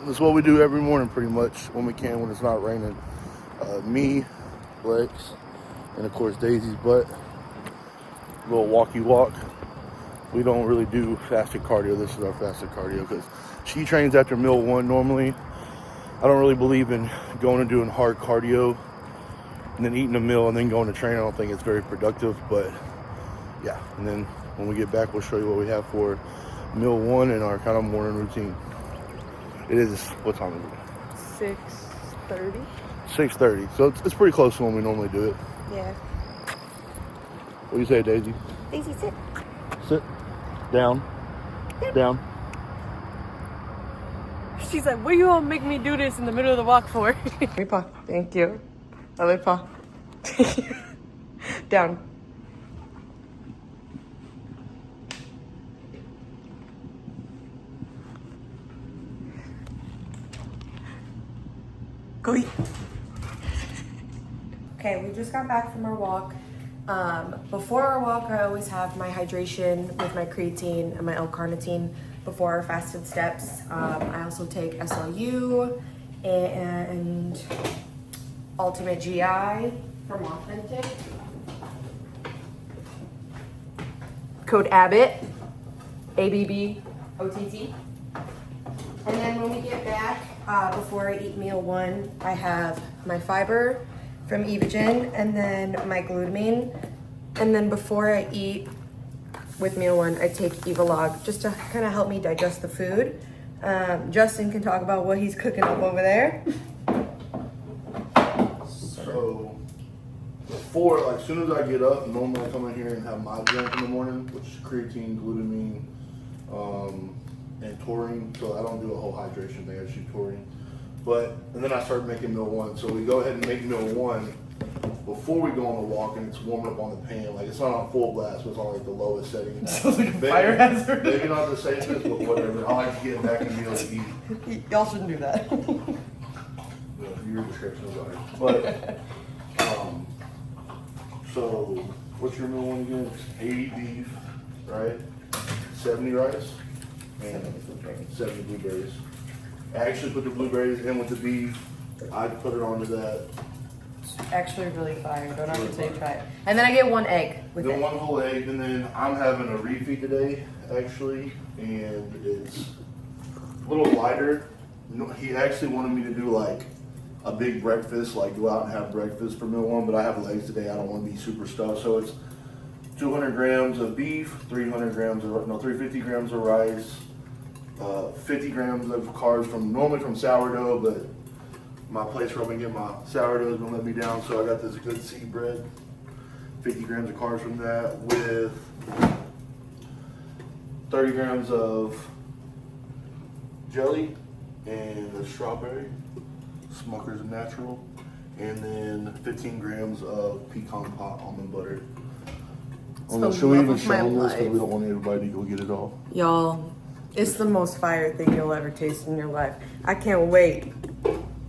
that's what we do every morning pretty much when we can, when it's not raining. Me, Lex, and of course Daisy's butt. Little walkie walk. We don't really do fasted cardio. This is our fasted cardio because she trains after meal 1 normally. I don't really believe in going and doing hard cardio and then eating a meal and then going to train. I don't think it's very productive, but yeah. And then when we get back, we'll show you what we have for meal 1 and our kind of morning routine. It is, what time is it? 6:30. 6:30. So it's pretty close to when we normally do it. Yeah. What do you say, Daisy? Daisy, sit. Sit. Down. Yep. Down. She's like, what you all make me do this in the middle of the walk for? Paw. Thank you. Other paw. Down. Go eat. Okay, we just got back from our walk. Before our walk, I always have my hydration with my creatine and my L-carnitine before our fasted steps. I also take SLU and Ultimate GI from Authentic. Code Abbott, ABB, OTT. And then when we get back, before I eat meal 1, I have my fiber from Evogen and then my glutamine. And then before I eat with meal 1, I take Evolog just to kind of help me digest the food. Justin can talk about what he's cooking up over there. So before, like, as soon as I get up, normally I come in here and have my drink in the morning, which is creatine, glutamine, and taurine. So I don't do a whole hydration thing, I just do taurine. And then I start making meal 1. So we go ahead and make meal 1 before we go on the walk, and it's warming up on the pan. Like, it's not on full blast, but it's on like the lowest setting. Sounds like a fire hazard. Maybe not the safest, but whatever. I like to get back and be able to eat. Y'all shouldn't do that. Your description is better. But so what's your meal 1 again? 80 beef, right? 70 rice, and 70 blueberries. I actually put the blueberries in with the beef. I put it onto that. It's actually really fire. Don't have to say try it. And then I get 1 egg with it. Then 1 whole egg, and then I'm having a refeed today, actually, and it's a little lighter. He actually wanted me to do like a big breakfast, like go out and have breakfast for meal 1, but I have legs today. I don't want to be super stuffed, so it's 200 grams of beef, 350 grams of rice, 50 grams of carbs normally from sourdough, but my place where I'm gonna get my sourdough is gonna let me down, so I got this good seed bread, 50 grams of carbs from that, with 30 grams of jelly and a strawberry, Smucker's Natural, and then 15 grams of pecan pot almond butter. Should we even show this because we don't want everybody to go get it all? Y'all, it's the most fire thing you'll ever taste in your life. I can't wait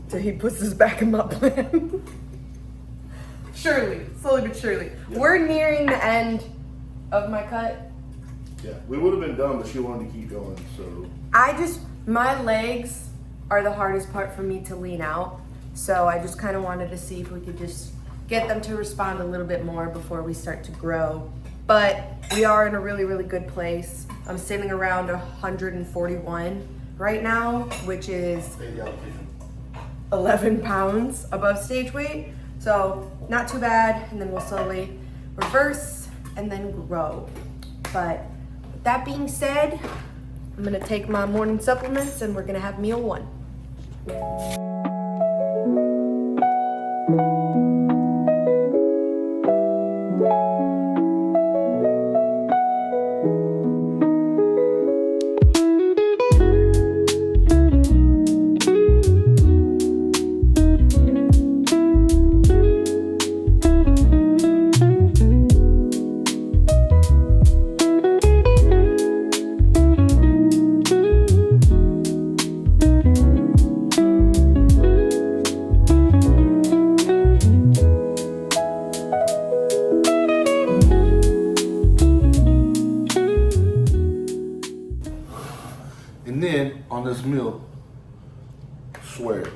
till he puts this back in my plan. Surely, slowly but surely. Yeah. We're nearing the end of my cut. Yeah, we would have been done, but she wanted to keep going, so. My legs are the hardest part for me to lean out. So I just kind of wanted to see if we could just get them to respond a little bit more before we start to grow. But we are in a really, really good place. I'm sitting around 141 right now, which is 11 pounds above stage weight. So not too bad. And then we'll slowly reverse and then grow. But with that being said, I'm gonna take my morning supplements and we're gonna have meal 1. swear,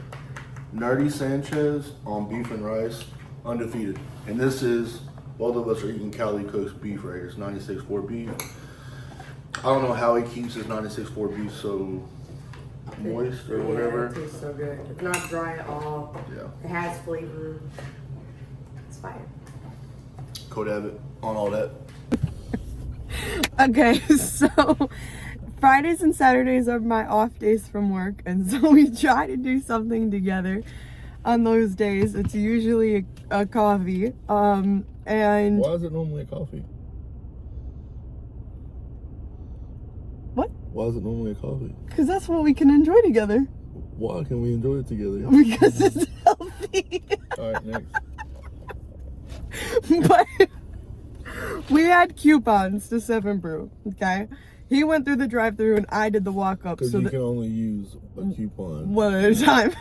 Nerdy Sanchez on beef and rice, undefeated. And this is, both of us are eating Cali Cook's beef right here. It's 96.4 beef. I don't know how he keeps his 96.4 beef so moist or whatever. It tastes so good. It's not dry at all. Yeah. It has flavor. It's fire. Code Abbott on all that. Okay, so Fridays and Saturdays are my off days from work, and so we try to do something together on those days. It's usually a coffee. And Why is it normally a coffee? What? Why is it normally a coffee? Because that's what we can enjoy together. Why can we enjoy it together? Because it's healthy. Alright, next. But we had coupons to 7 Brew, okay? He went through the drive-thru and I did the walk-up. Because you can only use a coupon. One at a time.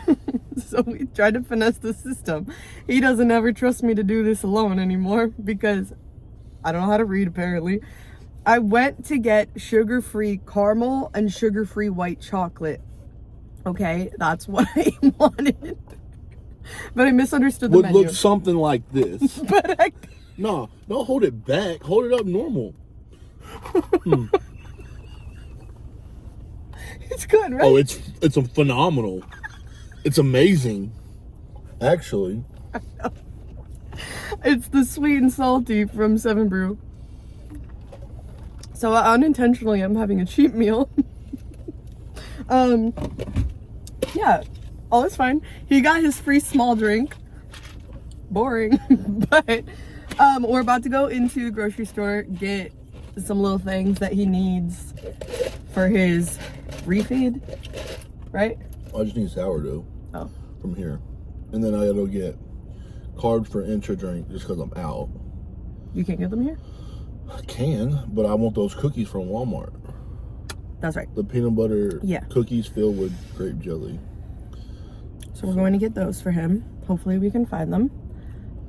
So we tried to finesse the system. He doesn't ever trust me to do this alone anymore because I don't know how to read, apparently. I went to get sugar-free caramel and sugar-free white chocolate. Okay, that's what I wanted. But I misunderstood the menu. Would look something like this. But I... No, don't hold it back. Hold it up normal. It's good, right? Oh, it's a phenomenal. It's amazing. Actually. It's the sweet and salty from 7 Brew. So unintentionally, I'm having a cheap meal. Yeah, all is fine. He got his free small drink. Boring, but we're about to go into the grocery store, get some little things that he needs for his refeed, right? I just need sourdough from here. And then I gotta go get carbs for intra drink just because I'm out. You can't get them here? I can, but I want those cookies from Walmart. That's right. The peanut butter Yeah. cookies filled with grape jelly. So we're going to get those for him. Hopefully we can find them.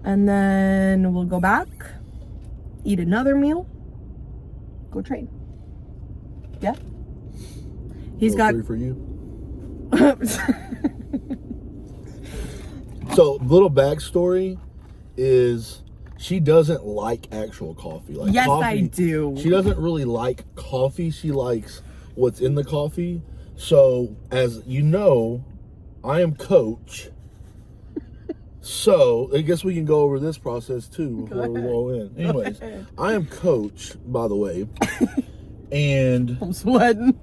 And then we'll go back, eat another meal, go train. Yeah? He's got... 3 for you. So, little backstory is she doesn't like actual coffee. Like Yes, coffee, I do. She doesn't really like coffee. She likes what's in the coffee. So, as you know, I am coach. So, I guess we can go over this process too before we roll in. Anyways, I am coach, by the way. And I'm sweating.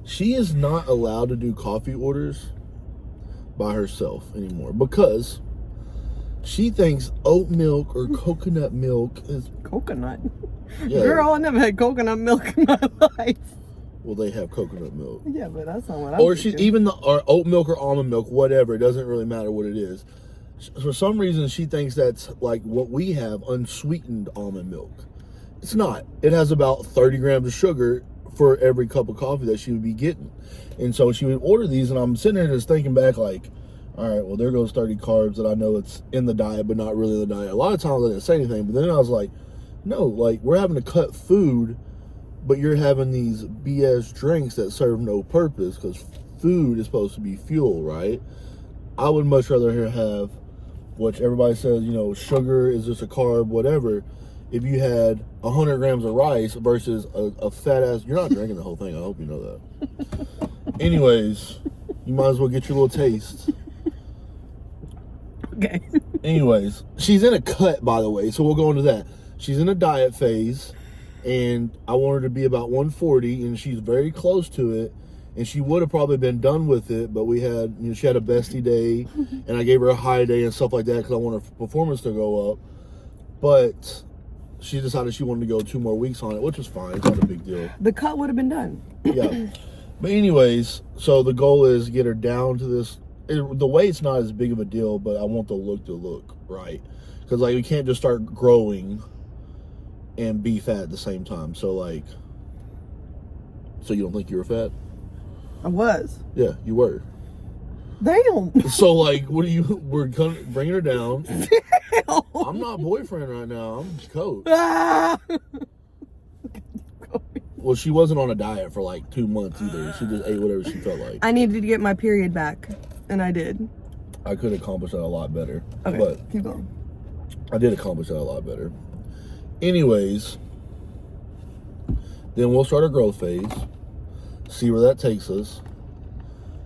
she is not allowed to do coffee orders by herself anymore because she thinks oat milk or coconut milk is... Coconut? Yeah. Girl, I never had coconut milk in my life. Well, they have coconut milk. Yeah, but that's not what I'm Or she thinking. even or oat milk or almond milk, whatever. It doesn't really matter what it is. For some reason, she thinks that's like what we have, unsweetened almond milk. It's not. It has about 30 grams of sugar for every cup of coffee that she would be getting. And so she would order these, and I'm sitting there just thinking back like, all right, well, there goes 30 carbs that I know it's in the diet, but not really in the diet. A lot of times I didn't say anything, but then I was like, no, like, we're having to cut food, but you're having these BS drinks that serve no purpose because food is supposed to be fuel, right? I would much rather have, which everybody says, you know, sugar is just a carb, whatever. If you had 100 grams of rice versus a fat ass, you're not drinking the whole thing. I hope you know that. Anyways, you might as well get your little taste. Okay. Anyways, she's in a cut, by the way, so we'll go into that. She's in a diet phase, and I want her to be about 140, and she's very close to it, and she would have probably been done with it, but we had, you know, she had a bestie day, and I gave her a high day and stuff like that because I want her performance to go up, but she decided she wanted to go 2 more weeks on it, which was fine. It's not a big deal. The cut would have been done. Yeah. But anyways, so the goal is get her down to this. The weight's not as big of a deal, but I want the look to look right. Because, like, we can't just start growing and be fat at the same time. So, like, so you don't think you were fat? I was. Yeah, you were. Damn. So, like, what are you, we're bringing her down. I'm not boyfriend right now. I'm coach. Ah! Well, she wasn't on a diet for like 2 months either. She just ate whatever she felt like. I needed to get my period back, and I did. I could accomplish that a lot better. Okay, but keep going. I did accomplish that a lot better. Anyways, then we'll start a growth phase, see where that takes us.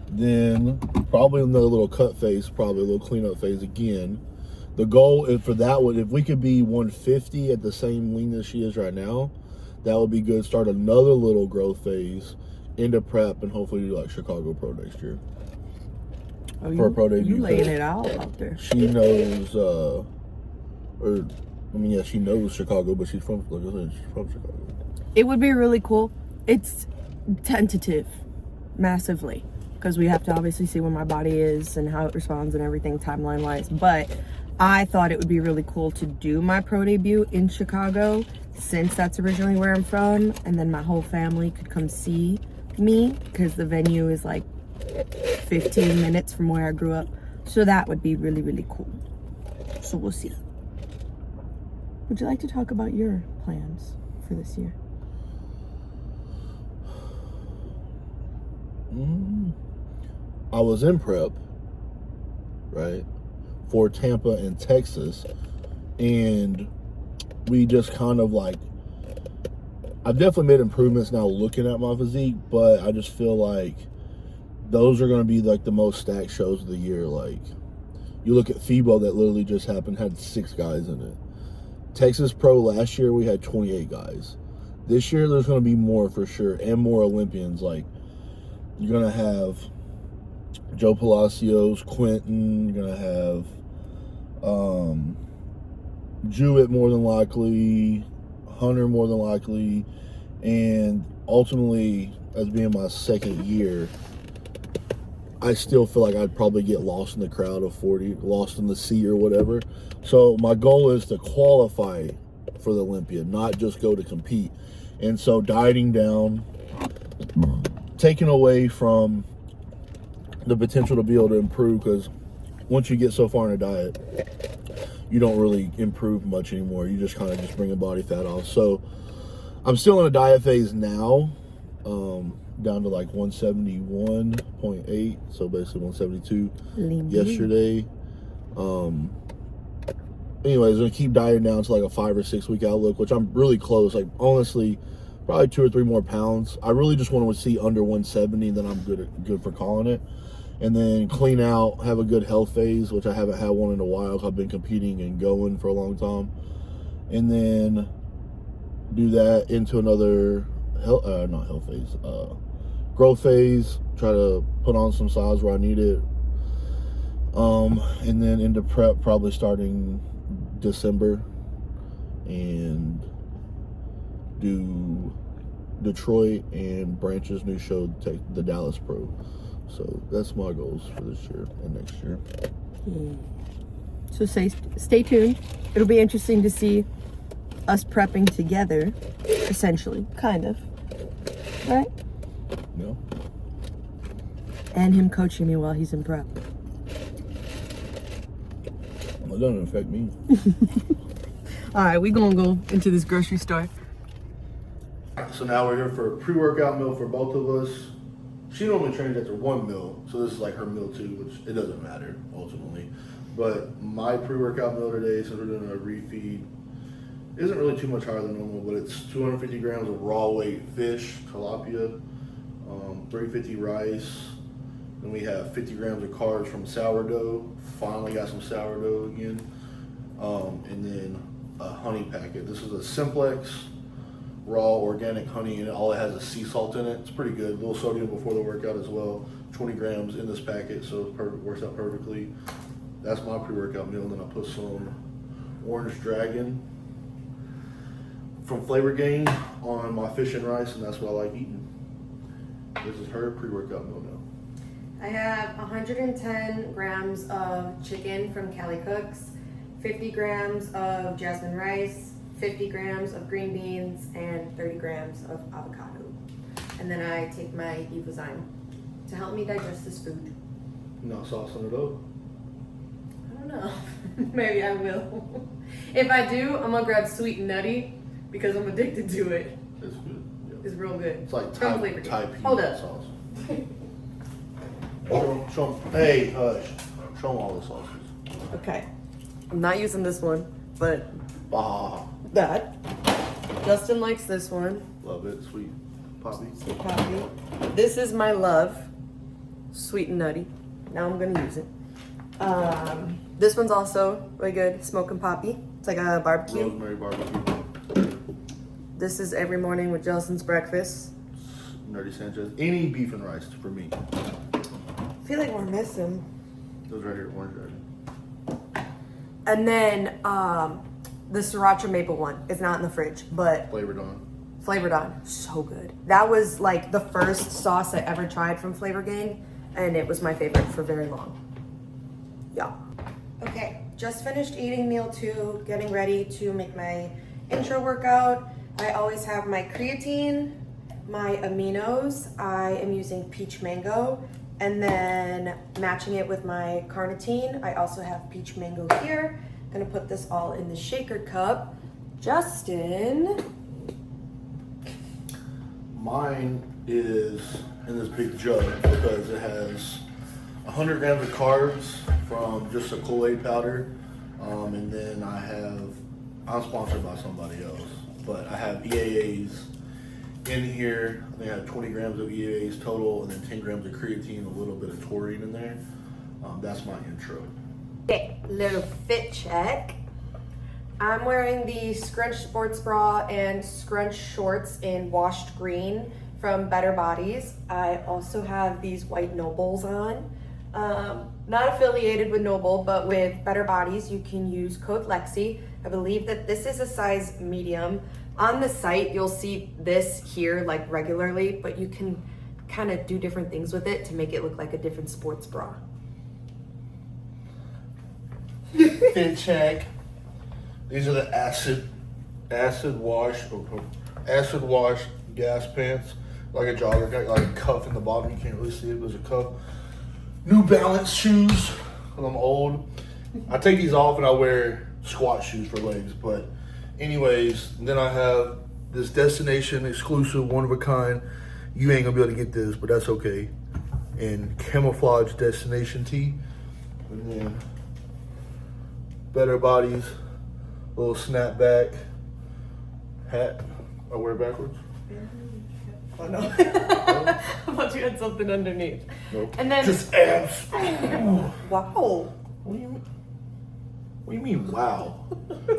Then probably another little cut phase, probably a little cleanup phase again. The goal for that would, if we could be 150 at the same leanness she is right now, that would be good. Start another little growth phase into prep and hopefully do like Chicago Pro next year. Oh, for a pro debut. You laying it out there. She knows, she knows Chicago, but she's from, like I said, she's from Chicago. It would be really cool. It's tentative, massively, because we have to obviously see where my body is and how it responds and everything timeline-wise. But I thought it would be really cool to do my pro debut in Chicago, since that's originally where I'm from, and then my whole family could come see me, because the venue is like 15 minutes from where I grew up. So that would be really, really cool. So we'll see. Would you like to talk about your plans for this year? I was in prep, right, for Tampa and Texas, and we just kind of like, I've definitely made improvements now looking at my physique, but I just feel like those are going to be like the most stacked shows of the year. Like, you look at FIBO that literally just happened, had 6 guys in it. Texas Pro last year, we had 28 guys. This year, there's going to be more for sure, and more Olympians. Like, you're going to have Joe Palacios, Quentin, you're going to have Jewett more than likely, Hunter more than likely, and ultimately, as being my second year, I still feel like I'd probably get lost in the crowd of 40, lost in the sea or whatever. So my goal is to qualify for the Olympia, not just go to compete. And so dieting down, taking away from the potential to be able to improve, because once you get so far in a diet, you don't really improve much anymore. You just kind of just bringing body fat off. So I'm still in a diet phase now, down to like 171.8, so basically 172 yesterday. Anyways, I'm gonna keep dieting down to like a 5 or 6 week outlook, which I'm really close. Like, honestly, probably 2 or 3 more pounds. I really just want to see under 170, then I'm good for calling it. And then clean out, have a good health phase, which I haven't had one in a while. I've been competing and going for a long time. And then do that into another growth phase. Try to put on some size where I need it. And then into prep, probably starting December, and do Detroit and Branch's new show, take the Dallas Pro. So that's my goals for this year and next year. So stay tuned. It'll be interesting to see us prepping together, essentially, kind of, right? Yeah. And him coaching me while he's in prep. Well, it doesn't affect me. All right, we gonna go into this grocery store. So now we're here for a pre-workout meal for both of us. She normally trains after 1 meal, so this is like her meal too, which it doesn't matter ultimately. But my pre-workout meal today, since we're doing a refeed, isn't really too much higher than normal, but it's 250 grams of raw weight fish, tilapia, 350 rice, then we have 50 grams of carbs from sourdough. Finally got some sourdough again, and then a honey packet. This is a Simplex raw organic honey, and all it has is sea salt in it. It's pretty good. A little sodium before the workout as well. 20 grams in this packet, so it works out perfectly. That's my pre-workout meal. And then I put some Orange Dragon from Flavor Gang on my fish and rice, and that's what I like eating. This is her pre-workout meal now. I have 110 grams of chicken from Cali Cooks, 50 grams of jasmine rice, 50 grams of green beans, and 30 grams of avocado. And then I take my Evozyme to help me digest this food. Not saucing it up? I don't know. Maybe I will. If I do, I'm gonna grab Sweet and Nutty because I'm addicted to it. It's good. is real good. It's like From Thai Flavor Thai King. peanut Hold up. sauce. Show 'em. Hey, hush. Show them all the sauces. Okay. I'm not using this one, but Bah. that. Justin likes this one. Love it. Sweet poppy. Sweet poppy. This is my love. Sweet and nutty. Now I'm gonna use it. This one's also really good. Smoke and poppy. It's like a barbecue. Rosemary barbecue. This is every morning with Justin's breakfast. Nerdy Sanchez. Any beef and rice for me. I feel like we're missing. Those right here, orange red. And then the sriracha maple one is not in the fridge, but Flavored on. Flavored on, so good. That was like the first sauce I ever tried from Flavor Gang, and it was my favorite for very long. Yeah. Okay, just finished eating meal 2, getting ready to make my intro workout. I always have my creatine, my aminos. I am using peach mango, and then matching it with my carnitine. I also have peach mango here. I'm gonna put this all in the shaker cup. Justin. Mine is in this big jug because it has 100 grams of carbs from just a Kool-Aid powder. And then I'm sponsored by somebody else, but I have EAAs in here. I think I have 20 grams of EAAs total, and then 10 grams of creatine, a little bit of taurine in there. That's my intro. Okay, little fit check. I'm wearing the Scrunch sports bra and Scrunch shorts in washed green from Better Bodies. I also have these white Nobles on. Not affiliated with Noble, but with Better Bodies, you can use code Lexi. I believe that this is a size medium. On the site, you'll see this here like regularly, but you can kind of do different things with it to make it look like a different sports bra. Fit check. These are the acid wash gas pants, like a jogger, got like a cuff in the bottom. You can't really see it, but there's a cuff. New Balance shoes, because I'm old. I take these off and I wear squat shoes for legs. But anyways, then I have this Destination exclusive, one of a kind. You ain't gonna be able to get this, but that's okay. And camouflage Destination tee. And then Better Bodies, little snapback hat. I wear it backwards. Oh no. I thought you had something underneath. Nope. And then Just abs. Wow. What do you mean, wow?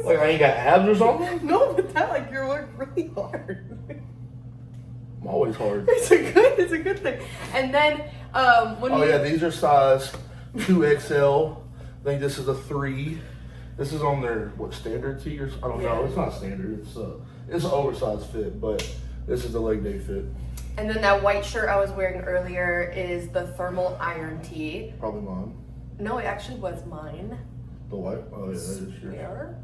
Like I ain't got abs or something? No, but that like you're working really hard. I'm always hard. It's a good thing. And then when Oh yeah, these are size 2XL. I think this is a 3. This is on their standard tee or I don't know. It's not standard. It's an oversized fit, but this is the leg day fit. And then that white shirt I was wearing earlier is the thermal iron tee. Probably mine. No, it actually was mine. The white? Oh yeah, that is yours. Where?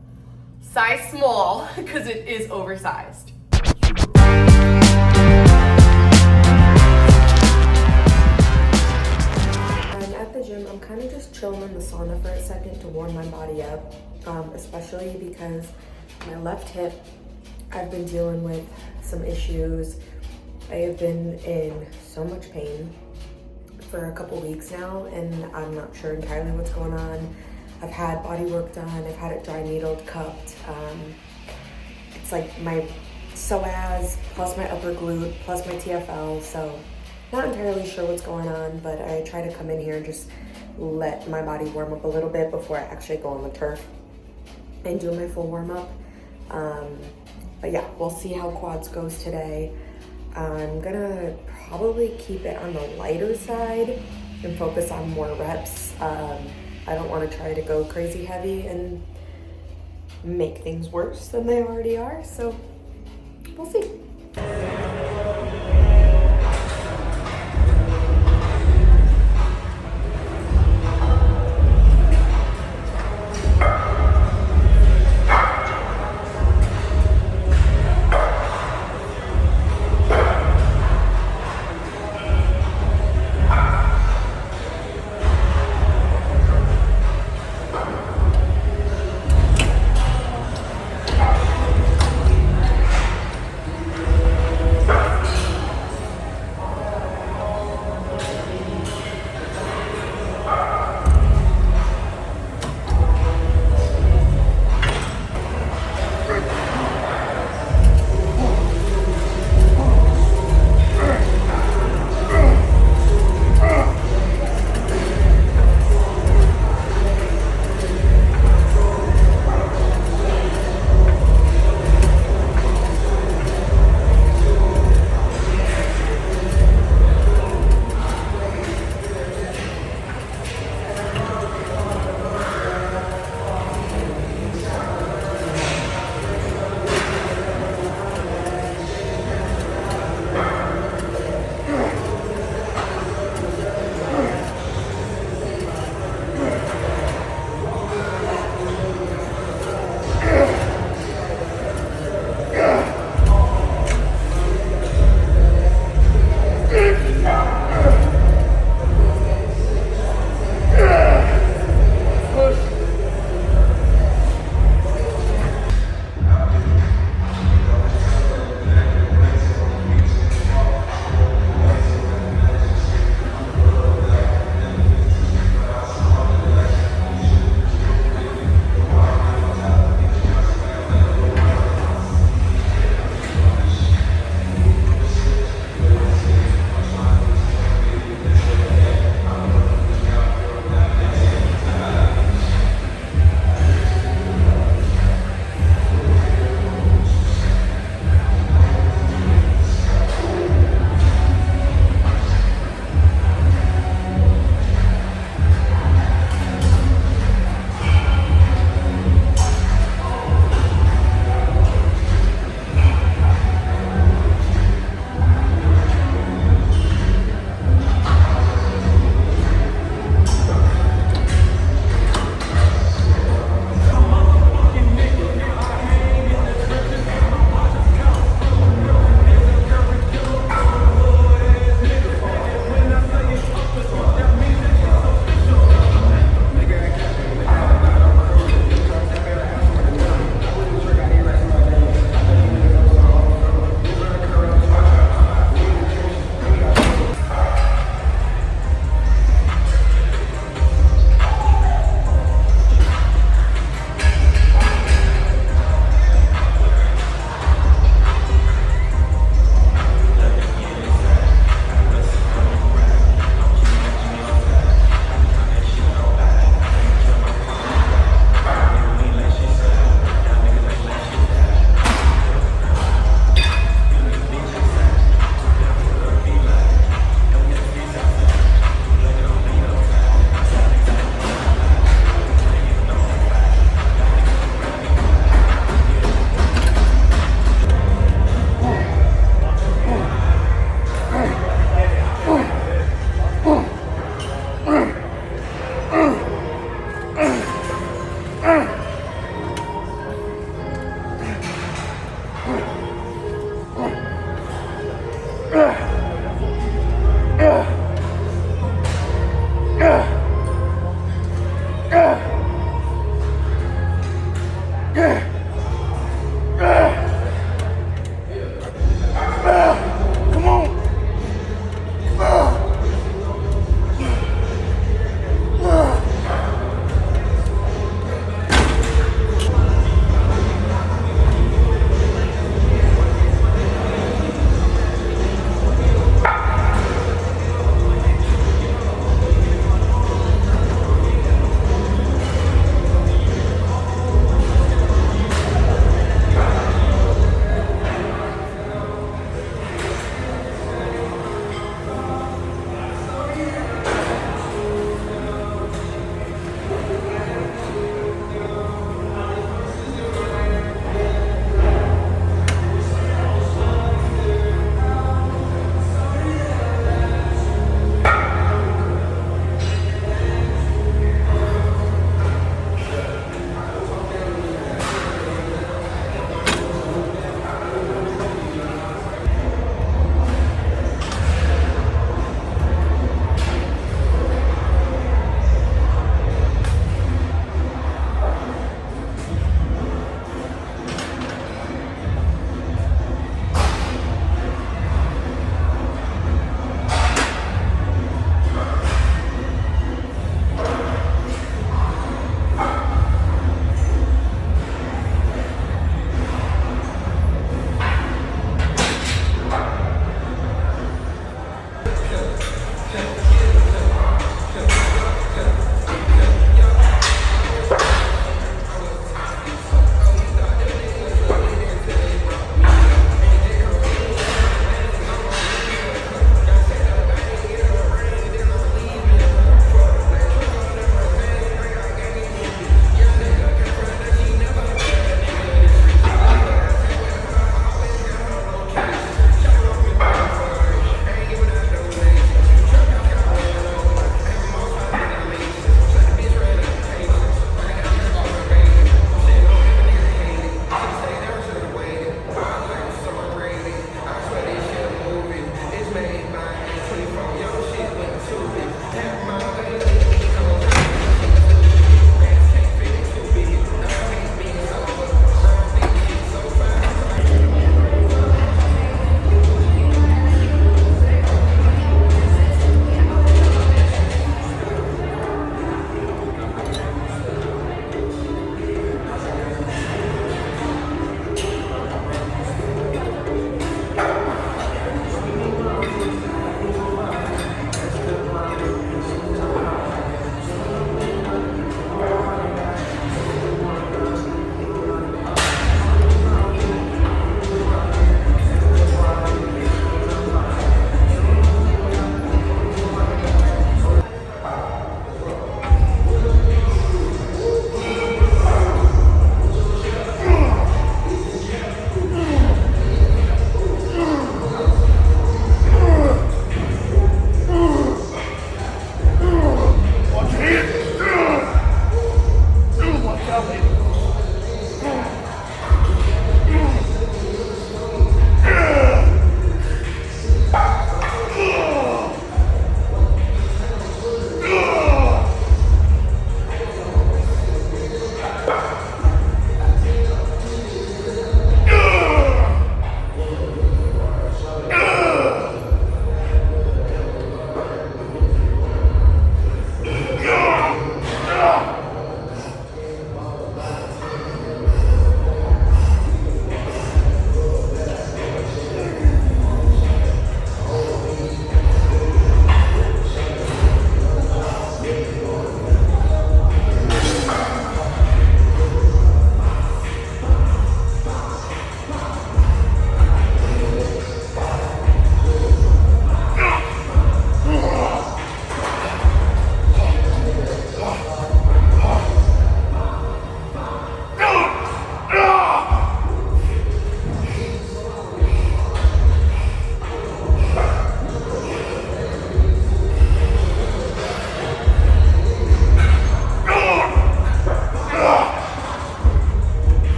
Size small, because it is oversized. I'm at the gym. I'm kind of just chilling in the sauna for a second to warm my body up, especially because my left hip, I've been dealing with some issues. I have been in so much pain for a couple weeks now, and I'm not sure entirely what's going on. I've had body work done, I've had it dry needled, cupped. It's like my psoas plus my upper glute plus my TFL, so not entirely sure what's going on, but I try to come in here and just let my body warm up a little bit before I actually go on the turf and do my full warm up. But yeah, we'll see how quads goes today. I'm gonna probably keep it on the lighter side and focus on more reps. I don't want to try to go crazy heavy and make things worse than they already are, so we'll see.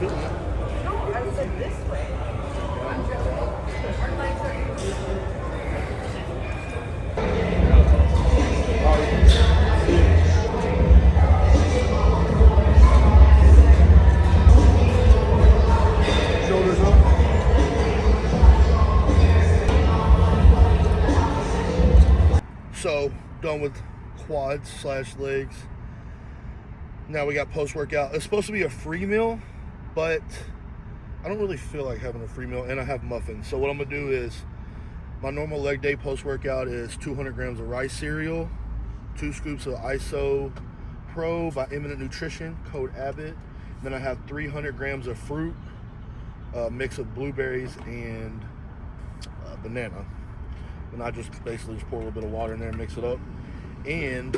feeling it. No, I said this way. I'm joking. Our legs are Shoulders up. So, done with quads / legs. Now we got post-workout. It's supposed to be a free meal, but I don't really feel like having a free meal, and I have muffins. So what I'm gonna do is, my normal leg day post-workout is 200 grams of rice cereal, 2 scoops of IFBB Pro by Eminent Nutrition, code Abbott. Then I have 300 grams of fruit, a mix of blueberries and banana. And I just basically just pour a little bit of water in there and mix it up. And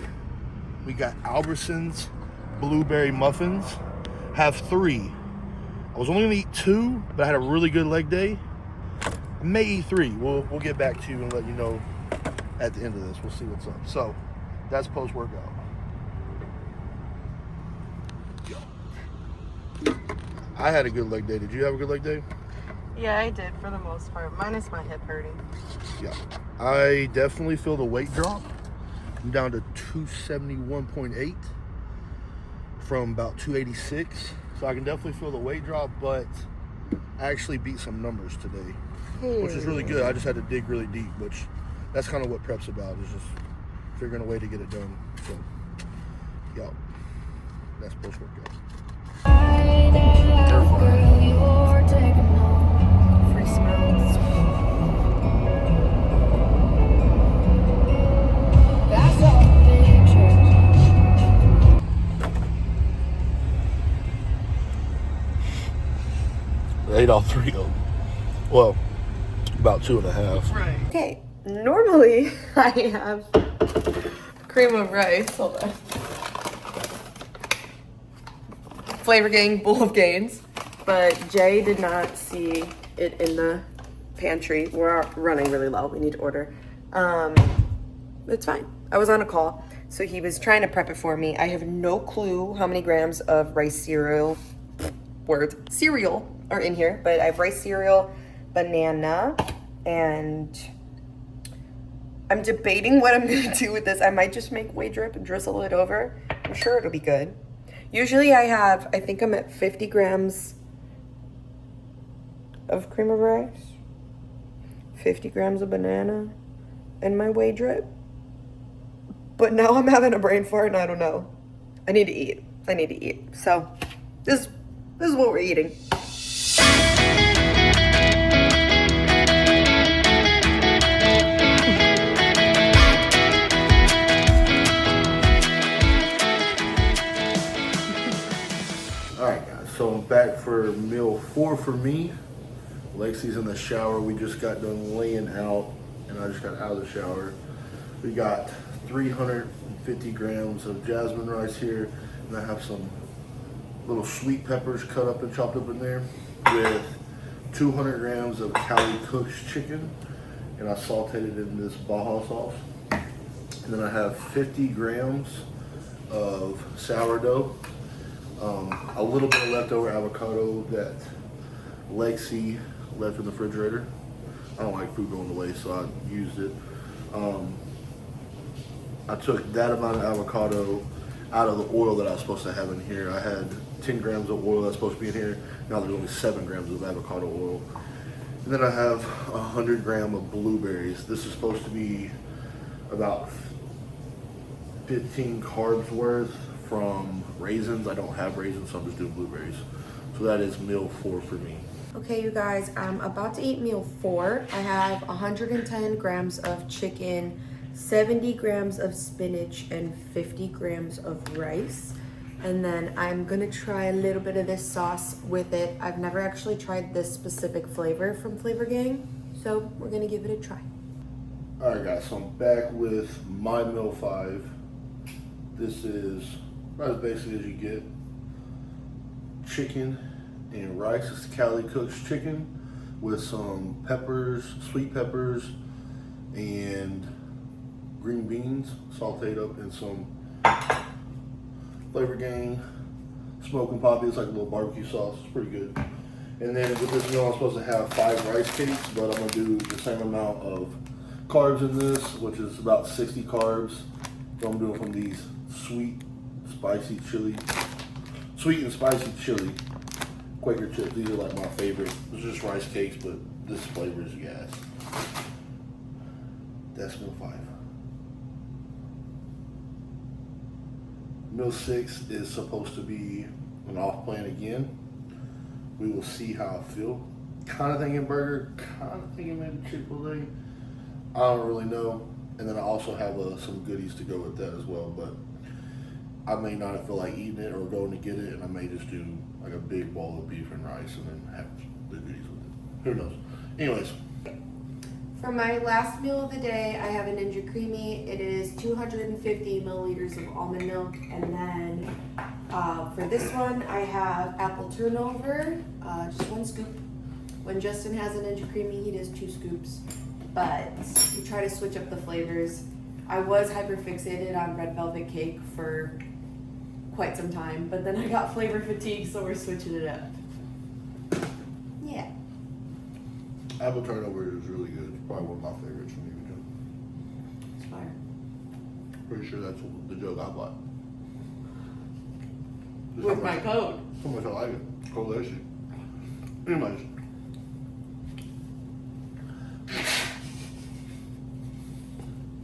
we got Albertsons blueberry muffins. Have 3. I was only gonna eat 2, but I had a really good leg day. I may eat 3. We'll get back to you and let you know at the end of this. We'll see what's up. So that's post-workout. I had a good leg day. Did you have a good leg day? Yeah, I did for the most part. Minus my hip hurting. Yeah. I definitely feel the weight drop. I'm down to 271.8 from about 286. So I can definitely feel the weight drop, but I actually beat some numbers today, which is really good. I just had to dig really deep, which that's kind of what prep's about, is just figuring a way to get it done. So, yeah, that's post-workout. Free smells. That's all pictures. I ate all 3 of them. Well, about 2.5. Right. Okay, normally I have cream of rice. Hold on. Flavor Gang Bowl of Gains, but Jay did not see it in the pantry. We're running really low. We need to order. It's fine. I was on a call, so he was trying to prep it for me. I have no clue how many grams of rice cereal are in here, but I have rice cereal, banana, and I'm debating what I'm gonna do with this. I might just make whey drip and drizzle it over. I'm sure it'll be good. Usually I think I'm at 50 grams of cream of rice, 50 grams of banana, and my whey drip. But now I'm having a brain fart and I don't know. I need to eat. So this is what we're eating. Alright guys, so I'm back for meal 4 for me. Lexi's in the shower. We just got done laying out and I just got out of the shower. We got 350 grams of jasmine rice here, and I have some little sweet peppers cut up and chopped up in there with 200 grams of Cali Cook's chicken, and I sauteed it in this Baja sauce. And then I have 50 grams of sourdough, a little bit of leftover avocado that Lexi left in the refrigerator. I don't like food going to waste, so I used it. I took that amount of avocado out of the oil that I was supposed to have in here. I had 10 grams of oil that's supposed to be in here. Now there's only 7 grams of avocado oil. And then I have 100 grams of blueberries. This is supposed to be about 15 carbs worth from raisins. I don't have raisins, so I'm just doing blueberries. So that is meal 4 for me. Okay, you guys, I'm about to eat meal 4. I have 110 grams of chicken, 70 grams of spinach, and 50 grams of rice. And then I'm gonna try a little bit of this sauce with it. I've never actually tried this specific flavor from Flavor Gang, so we're gonna give it a try. All right, guys, so I'm back with my meal 5. This is about as basic as you get. Chicken and rice. It's Cali Cook's chicken with some peppers, sweet peppers, and green beans sauteed up in some Flavor Gang smoking poppy. It's like a little barbecue sauce. It's pretty good. And then with this meal, I'm supposed to have 5 rice cakes, but I'm gonna do the same amount of carbs in this, which is about 60 carbs. So I'm doing from these sweet and spicy Quaker chips. These are like my favorite. These are just rice cakes, but this flavor is gas. That's meal 5. Meal 6 is supposed to be an off plan again. We will see how I feel. Kind of thinking burger, kind of thinking maybe Chick-fil-A. I don't really know. And then I also have some goodies to go with that as well, but I may not feel like eating it or going to get it, and I may just do like a big bowl of beef and rice and then have the goodies with it. Who knows? Anyways. For my last meal of the day, I have a Ninja Creamy. It is 250 milliliters of almond milk. And then for this one, I have apple turnover, just 1 scoop. When Justin has a Ninja Creamy, he does 2 scoops. But we try to switch up the flavors. I was hyper fixated on red velvet cake for quite some time, but then I got flavor fatigue, so we're switching it up. Yeah. Apple turnover is really good. It's probably one of my favorites from you. It's fire. Pretty sure that's the joke I bought. Just With how my much- code. How much I like it. Cool Lexi. Anyways.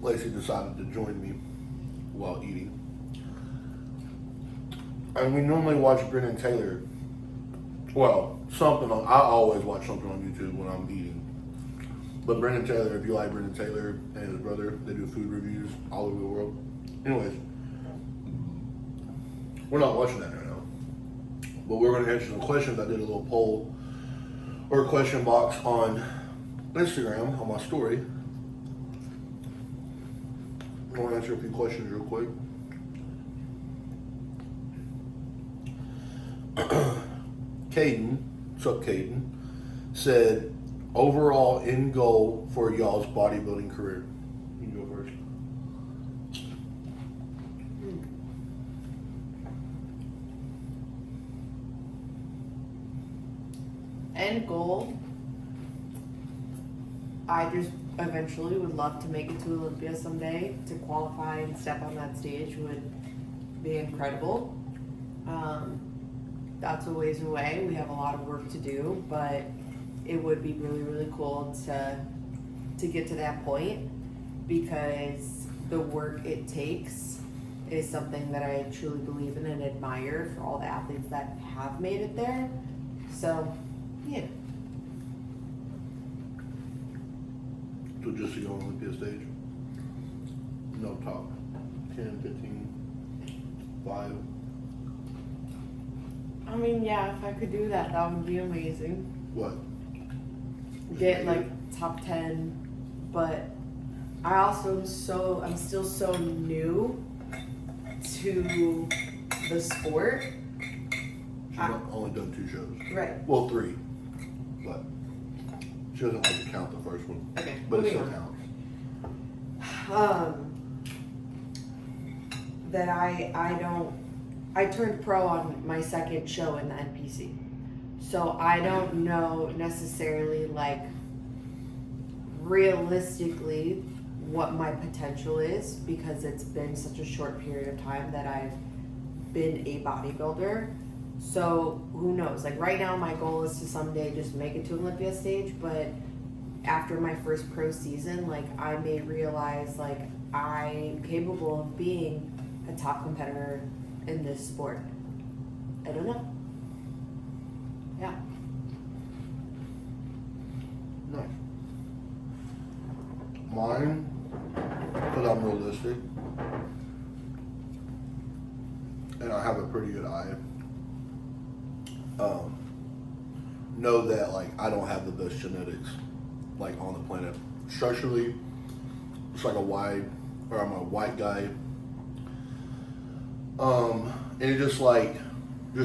Lexi decided to join me while eating. And we normally watch Brennan Taylor. Well, something on, I always watch something on YouTube when I'm eating. But Brennan Taylor, if you like Brennan Taylor and his brother, they do food reviews all over the world. Anyways, we're not watching that right now. But we're going to answer some questions. I did a little poll or a question box on Instagram on my story. I want to answer a few questions real quick. Caden, what's up Caden, said, overall end goal for y'all's bodybuilding career. You can go first. End goal, I just eventually would love to make it to Olympia someday. To qualify and step on that stage would be incredible. That's a ways away. We have a lot of work to do, but it would be really, really cool to get to that point, because the work it takes is something that I truly believe in and admire for all the athletes that have made it there. So, yeah. So just to go on Olympia stage? No top 10, 15, 5. I mean, yeah, if I could do that, that would be amazing. What? Get like top 10, but I also I'm still so new to the sport. She's only done 2 shows. Right. Well, 3. But she doesn't like to count the first one. Okay. But it moving still on. counts. That I turned pro on my 2nd show in the NPC. So I don't know necessarily like realistically what my potential is, because it's been such a short period of time that I've been a bodybuilder. So who knows? Like right now my goal is to someday just make it to Olympia stage, but after my first pro season, like I may realize like I'm capable of being a top competitor in this sport. I don't know. Yeah. Nice. Mine, because I'm realistic, and I have a pretty good eye, know that like I don't have the best genetics like on the planet. Structurally, it's like I'm a white guy. And it just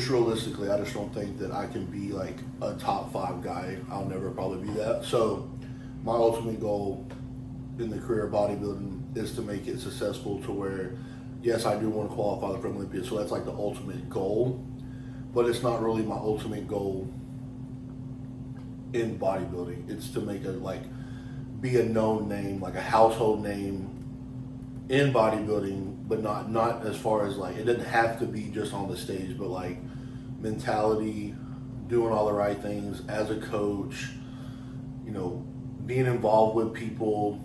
realistically, I just don't think that I can be like a top 5 guy. I'll never probably be that. So my ultimate goal in the career of bodybuilding is to make it successful to where, yes, I do want to qualify for Olympia. So that's like the ultimate goal. but it's not really my ultimate goal in bodybuilding. It's to make be a known name, like a household name in bodybuilding, but not as far as like, it doesn't have to be just on the stage, but like mentality, doing all the right things as a coach, you know, being involved with people,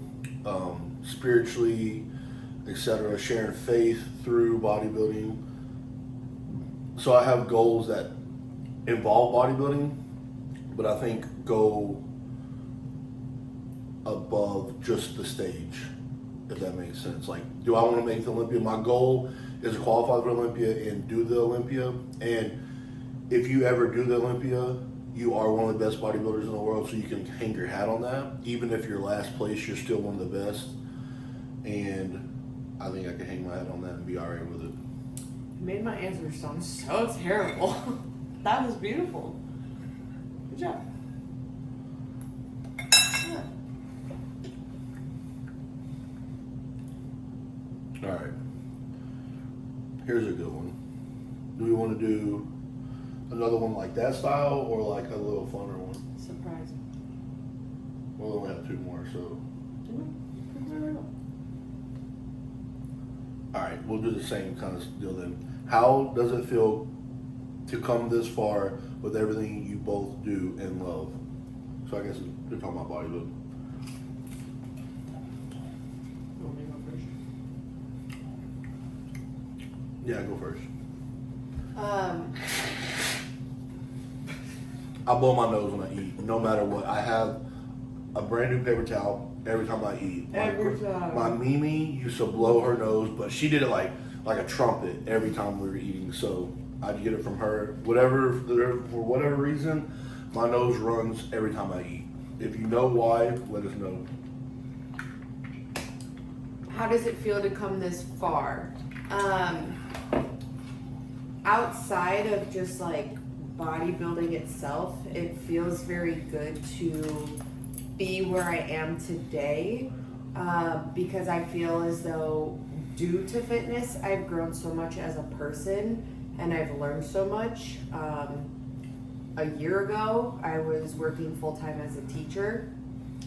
spiritually, etc., sharing faith through bodybuilding. So I have goals that involve bodybuilding, but I think go above just the stage, if that makes sense. Like, do I want to make the Olympia? My goal is to qualify for Olympia and do the Olympia. And if you ever do the Olympia, you are one of the best bodybuilders in the world, so you can hang your hat on that. Even if you're last place, you're still one of the best. And I think I can hang my hat on that and be all right with it. You made my answer sound so terrible. That was beautiful. Good job. Yeah. All right. Here's a good one. Do we want to do another one like that style, or like a little funner one? Surprise. We'll only have two more, so. All right, we'll do the same kind of deal then. How does it feel to come this far with everything you both do and love? So I guess we're talking about bodybuilding. You want me to go first? Yeah, go first. I blow my nose when I eat, no matter what. I have a brand new paper towel every time I eat. Every time. My Mimi used to blow her nose, but she did it like a trumpet every time we were eating. So I'd get it from her. For whatever reason, my nose runs every time I eat. If you know why, let us know. How does it feel to come this far? Outside of just like bodybuilding itself, it feels very good to be where I am today, because I feel as though due to fitness, I've grown so much as a person and I've learned so much. A year ago, I was working full-time as a teacher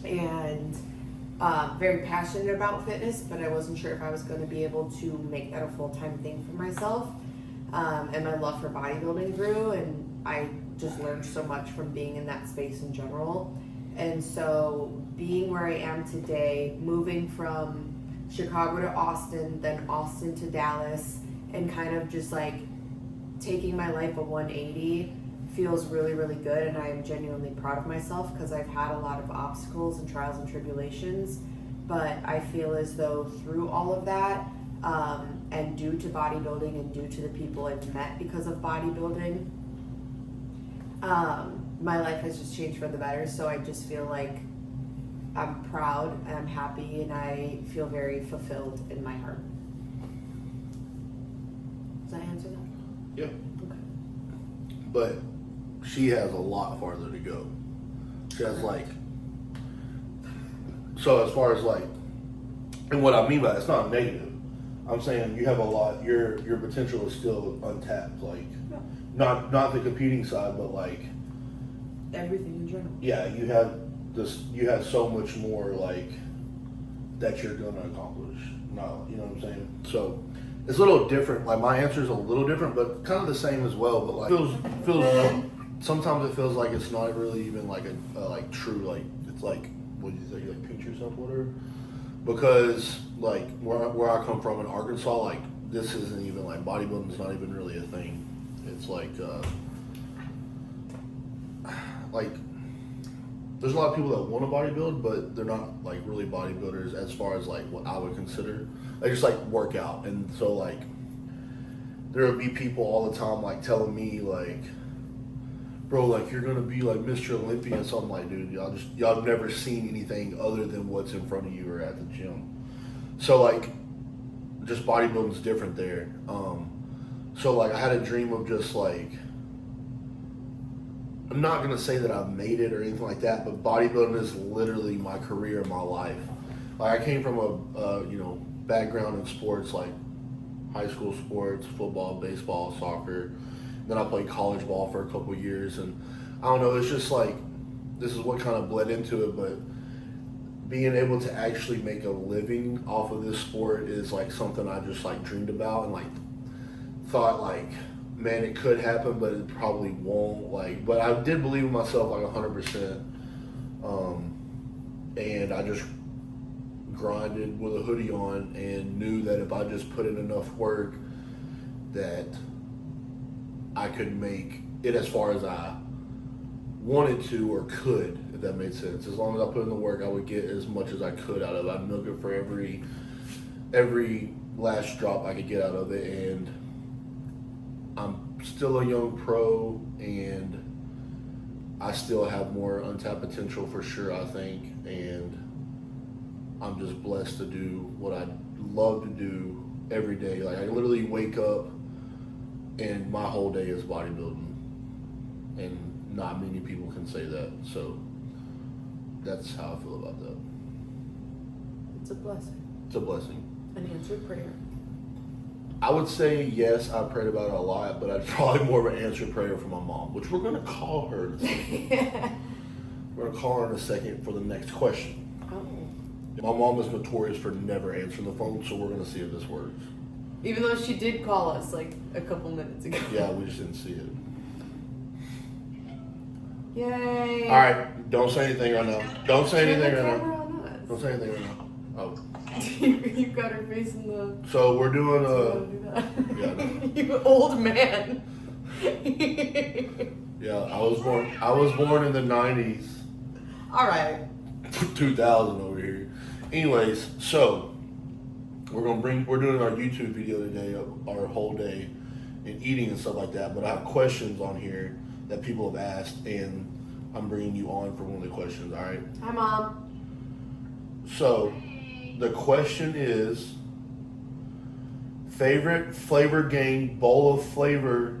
and very passionate about fitness, but I wasn't sure if I was going to be able to make that a full-time thing for myself. And my love for bodybuilding grew, and I just learned so much from being in that space in general. And so being where I am today, moving from Chicago to Austin, then Austin to Dallas, and kind of just like taking my life a 180 feels really, really good. And I am genuinely proud of myself because I've had a lot of obstacles and trials and tribulations. But I feel as though through all of that, and due to bodybuilding and due to the people I've met because of bodybuilding, my life has just changed for the better. So I just feel like I'm proud and I'm happy and I feel very fulfilled in my heart. Does that answer that? Yeah. Okay. But she has a lot farther to go. She has like, so as far as like, and what I mean by that, it's not negative. I'm saying you have a lot, your potential is still untapped. Like, not the competing side, but like Everything in general. Yeah, you have so much more like that you're gonna accomplish. No, you know what I'm saying? So it's a little different. Like my answer is a little different, but kind of the same as well. But like feels sometimes it feels like it's not really even like a like true, like it's like, what do you say, you like pinch yourself, whatever. Because like where I come from in Arkansas, like this isn't even like bodybuilding's not even really a thing. It's like there's a lot of people that want to bodybuild, but they're not like really bodybuilders as far as like what I would consider. They just like work out. And so like there would be people all the time like telling me like, bro, like you're gonna be like Mr. Olympia. So I'm like, dude, y'all have never seen anything other than what's in front of you or at the gym. So like just bodybuilding's different there. So like I had a dream of just like, I'm not gonna say that I've made it or anything like that, but bodybuilding is literally my career, my life. Like I came from a background in sports, like high school sports, football, baseball, soccer, Then I played college ball for a couple of years, and I don't know. It's just like this is what kind of bled into it, but being able to actually make a living off of this sport is like something I just like dreamed about and like thought like, man, it could happen, but it probably won't. Like, but I did believe in myself like 100%, and I just grinded with a hoodie on and knew that if I just put in enough work that I could make it as far as I wanted to or could, if that made sense. As long as I put in the work, I would get as much as I could out of it. I'd milk it for every last drop I could get out of it, and I'm still a young pro, and I still have more untapped potential for sure, I think, and I'm just blessed to do what I love to do every day. Like, I literally wake up and my whole day is bodybuilding, and not many people can say that, so that's how I feel about that. It's a blessing. It's a blessing. An answered prayer. I would say yes, I prayed about it a lot, but I'd probably more of an answered prayer for my mom, which we're going to call her in a second. We're going to call her in a second for the next question. Oh. My mom is notorious for never answering the phone, so we're going to see if this works. Even though she did call us like a couple minutes ago. Yeah, we just didn't see it. Yay. All right, don't say anything right now. Don't say anything Turn the right camera now. on us. Don't say anything right now. Oh. You got her face in the... So we're doing Do that. yeah, no. You old man. Yeah, I was born in the 90s. All right. 2000 over here. Anyways, so we're doing our YouTube video today, our whole day, and eating and stuff like that. But I have questions on here that people have asked, and I'm bringing you on for one of the questions. All right. Hi, Mom. So the question is, favorite Flavor Gang bowl of flavor.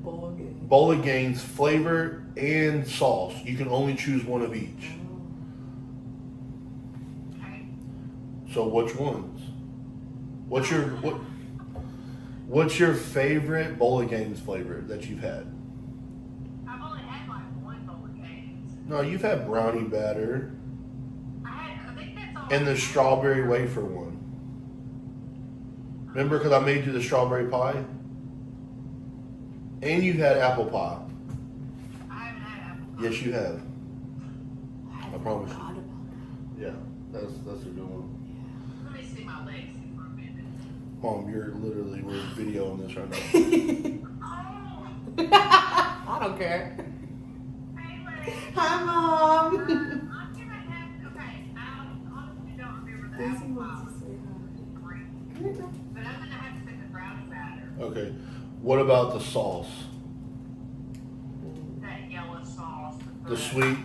Bowl of Gains flavor and sauce. You can only choose one of each. So which ones? What's your favorite Bowl of Gains flavor that you've had? I've only had like one Bowl of Gains. No, you've had brownie batter I think that's all. and the strawberry wafer one. Remember, because I made you the strawberry pie? And you've had apple pie. I haven't had apple pie. Yes, you have. I promise you. Forgot about Yeah, that's a good one. Let me see my Lexi for a minute. Mom, we're videoing this right now. Oh, I don't care. hey, Lex. Hi, Mom. I'm gonna have, okay, I honestly don't remember the Daisy apple pie wants was to say hi. great. Come here, girl. But I'm gonna have to say the brownie batter. Okay. What about the sauce? That yellow sauce. The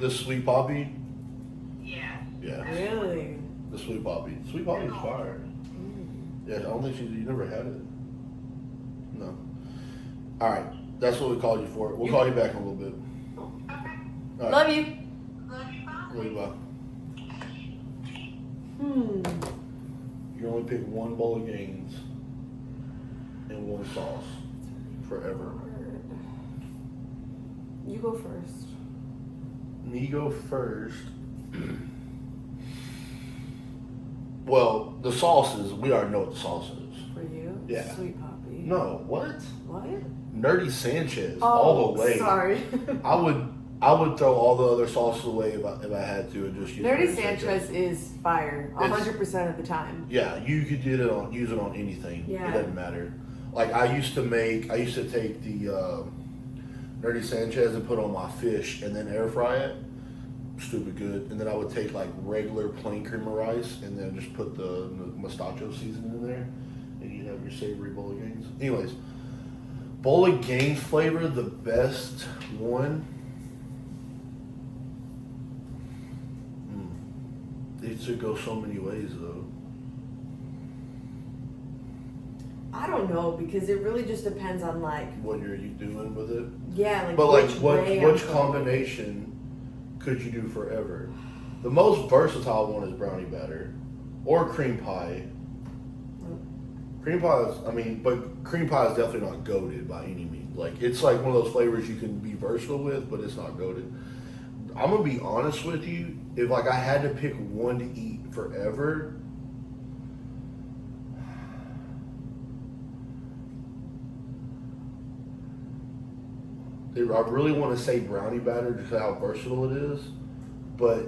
sweet poppy? Yeah. Yeah. Really? The sweet poppy. Sweet poppy's fire. Yeah, I don't think you never had it. No. All right, that's what we called you for. We'll call you back in a little bit. Okay. All right. Love you. Love you, bye. Love you, bye. You only pick one bowl of Gains and one sauce forever. You go first. Me go first. Well, the sauces, we already know what the sauce is. For you? Yeah. Sweet Poppy. No, what? What? Nerdy Sanchez, Oh, all the way. sorry. I would throw all the other sauces away if I had to and just use Nerdy Sanchez is fire It's- 100% of the time. Yeah, you could use it on anything. Yeah. It doesn't matter. Like I used to take the Nerdy Sanchez and put on my fish and then air fry it. Stupid good. And then I would take like regular plain cream of rice and then just put the mustachio seasoning in there, and you'd have your savory bowl of Gains. Anyways, bowl of Gains flavor, the best one. It should go so many ways though. I don't know, because it really just depends on like, What are you doing with it? yeah, like But like, which way which I'm going. combination could you do forever? The most versatile one is brownie batter or cream pie. Cream pie is, but cream pie is definitely not goated by any means. Like it's like one of those flavors you can be versatile with, but it's not goated. I'm gonna be honest with you. If like I had to pick one to eat forever, I really want to say brownie batter just how versatile it is, but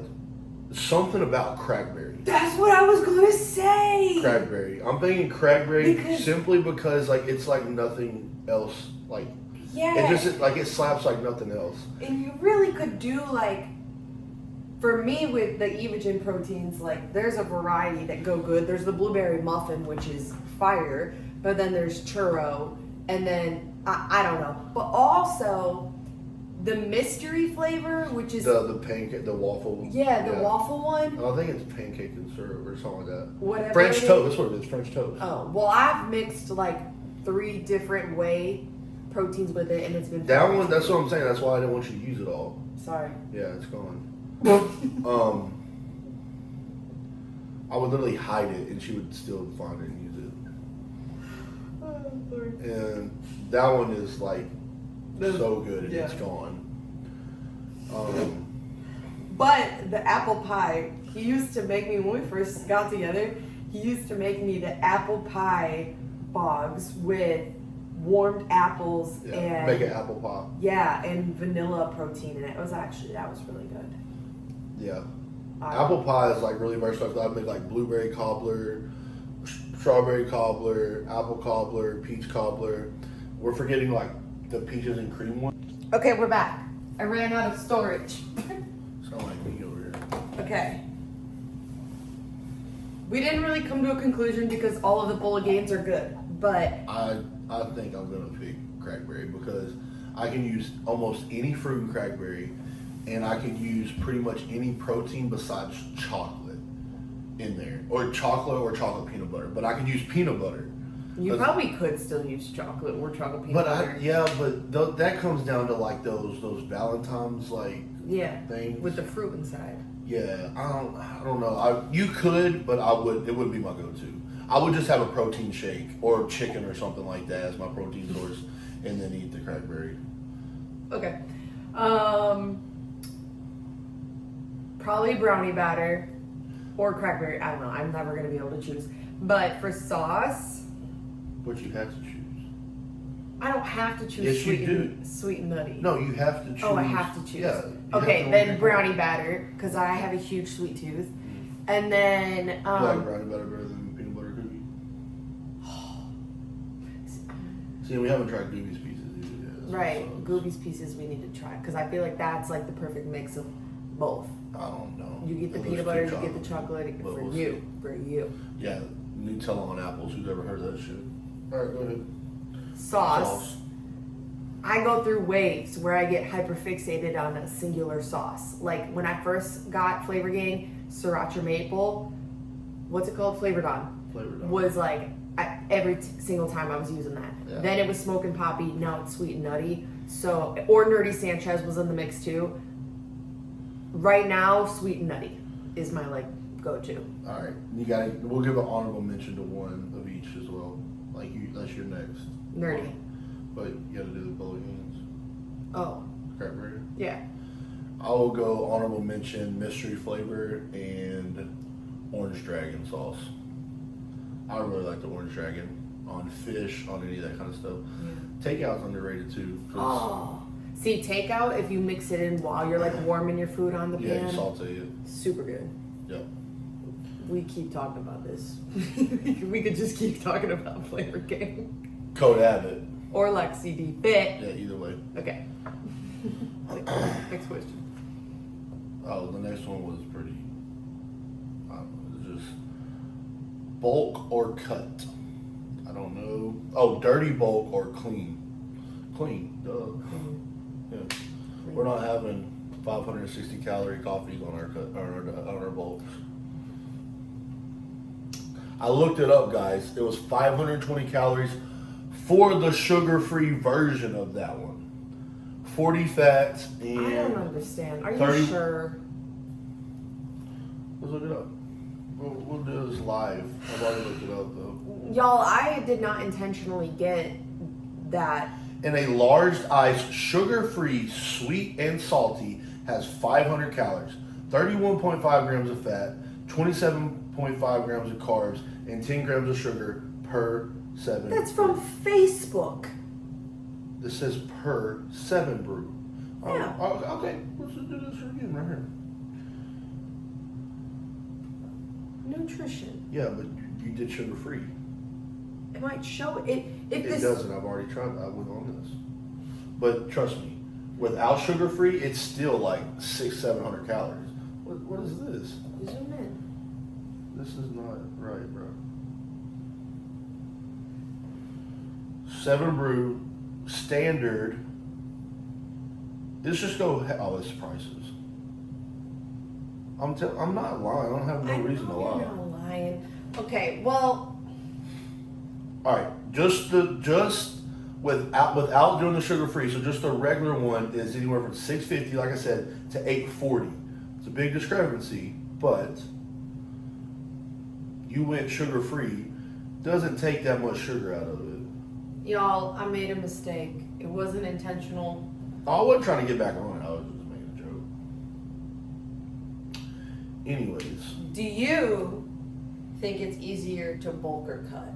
something about crackberry. That's what I was gonna say. Crackberry. I'm thinking crackberry Because- simply because like it's like nothing else. Like Yeah. it just like it slaps like nothing else. And you really could do like, for me with the Evogen proteins, like there's a variety that go good. There's the blueberry muffin, which is fire, but then there's churro, and then I don't know. But also the mystery flavor, which is The pancake, the waffle. the waffle one. I think it's pancake and syrup or something like that. Whatever French it toast. is. That's what it is. French toast. Oh, well, I've mixed like 3 different whey proteins with it, and it's been That fire. one. That's what I'm saying. That's why I didn't want you to use it all. Sorry. Yeah, it's gone. I would literally hide it, and she would still find it and use it. And that one is like so good, and it's gone. But the apple pie, he used to make me, when we first got together, he used to make me the apple pie bogs with warmed apples Yeah, and make an apple pie. yeah, and vanilla protein in it. It was actually, that was really good. Yeah, apple pie is like really versatile. I make like blueberry cobbler, strawberry cobbler, apple cobbler, peach cobbler. We're forgetting like the peaches and cream one. Okay, we're back. I ran out of storage. Sound like me over here. Okay. We didn't really come to a conclusion because all of the bowl of games are good, but I think I'm gonna pick crackberry because I can use almost any fruit in crackberry, and I can use pretty much any protein besides chocolate in there, or chocolate peanut butter. But I can use peanut butter. you probably could still use chocolate or chocolate peanut But butter. that comes down to like those Valentine's like Yeah, things with the fruit inside. Yeah, I don't know. You could, but I would. It wouldn't be my go-to. I would just have a protein shake or chicken or something like that as my protein source, and then eat the crackberry. Okay. Probably brownie batter or crackberry. I don't know. I'm never gonna be able to choose. But for sauce, But you have to choose. I don't have to choose Yes, you sweet and nutty. No, you have to choose. Oh, I have to choose. Yeah. you Okay, have to then order brownie batter because I have a huge sweet tooth, and then You like brownie batter better than peanut butter cookie? See, we haven't tried Goobie's pieces either yet. That's right, what sucks. Goobie's pieces we need to try because I feel like that's like the perfect mix of both. I don't know. You get the Those peanut butter, two you get the chocolate But for we'll you, see. for you. Yeah, Nutella on apples. Who's ever heard of that shit? All right, go ahead. Sauce. I go through waves where I get hyperfixated on a singular sauce. Like when I first got Flavor Gang, Sriracha Maple, what's it called? Flavored On. Flavored On. Was like every single time I was using that. Yeah. Then it was Smokin' Poppy, now it's Sweet and Nutty. So, or Nerdy Sanchez was in the mix too. Right now, Sweet and Nutty is my like go-to. All right, we'll give an honorable mention to one of each as well. Like that's your next. Nerdy. But you gotta do the bowl of hands. Oh, Crackberry. yeah. I will go honorable mention mystery flavor and orange dragon sauce. I really like the orange dragon on fish, on any of that kind of stuff. Takeout's underrated too. 'Cause, Oh. See, takeout, if you mix it in while you're like warming your food on the yeah, pan, you saute it. super good. Yep. We keep talking about this. We could just keep talking about Flavor Gang. Code Abbott. Or Lexidfit. Yeah, either way. Okay. Next question. Oh, the next one was pretty. I don't know. It's just bulk or cut. I don't know. Oh, dirty bulk or clean. Clean. Duh. Yeah. We're not having 560 calorie coffees on our bulks. I looked it up, guys. It was 520 calories for the sugar-free version of that one. 40 fats and. I don't understand. Are you 30 sure? Let's look it up. We'll do this live. I've already looked it up though. Y'all, I did not intentionally get that in a large ice, sugar-free, sweet and salty, has 500 calories, 31.5 grams of fat, 27.5 grams of carbs, and 10 grams of sugar per 7. That's from Facebook. This says per 7 brew. Yeah. Okay, let's just do this again right here. Nutrition. Yeah, but you did sugar-free. It might show it. If It this doesn't. I've already tried. I went on this. But trust me, without sugar-free, it's still like 600-700 calories. What is this? zoom in. This is not right, bro. 7 brew, standard. Let's just go. Oh, it's prices. I'm not lying. I don't have no reason to lie. You're not lying. Okay, well, All right, just without doing the sugar free. So just the regular one is anywhere from 650, like I said, to 840. It's a big discrepancy, but you went sugar free. Doesn't take that much sugar out of it. y'all, I made a mistake. It wasn't intentional. I wasn't trying to get back on it. I was just making a joke. Anyways, Do you think it's easier to bulk or cut?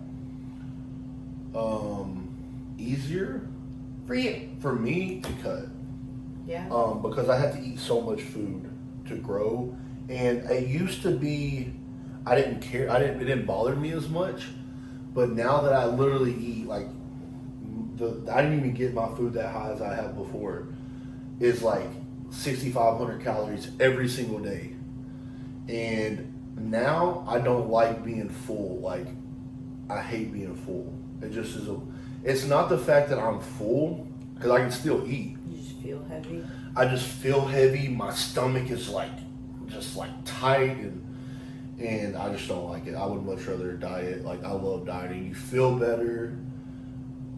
easier For you? for me to cut. Yeah. Because I had to eat so much food to grow, and it used to be, I didn't care. It didn't bother me as much, but now that I literally eat like I didn't even get my food that high as I have before. Is like 6,500 calories every single day, and now I don't like being full. Like I hate being full. It just is it's not the fact that I'm full, because I can still eat. You just feel heavy. I just feel heavy. My stomach is just tight, and I just don't like it. I would much rather diet. Like I love dieting. You feel better.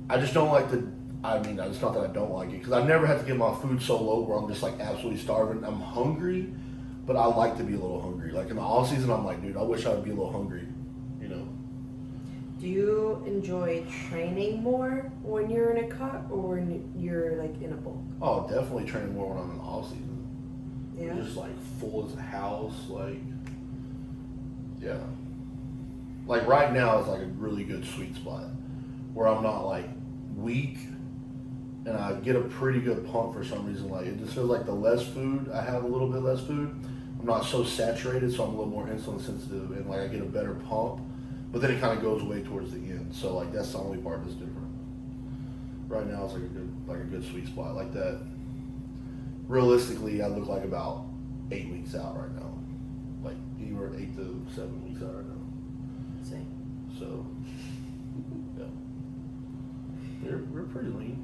I just don't like it's not that I don't like it, because I never had to get my food so low where I'm just like absolutely starving. I'm hungry, but I like to be a little hungry. Like in the off season, I'm like, dude, I wish I would be a little hungry. You know. Do you enjoy training more when you're in a cut or when you're like in a bulk? Oh, definitely training more when I'm in the off season. Yeah. Just like full as a house, like yeah. Like right now is like a really good sweet spot where I'm not like weak, and I get a pretty good pump for some reason. Like it just feels like the less food I have, a little bit less food, I'm not so saturated, so I'm a little more insulin sensitive, and like I get a better pump. But then it kind of goes away towards the end. So like that's the only part that's different. Right now it's like a good sweet spot like that. Realistically, I look like about 8 weeks out right now. Like anywhere 8 to 7 weeks out right now. Same. So yeah, we're pretty lean.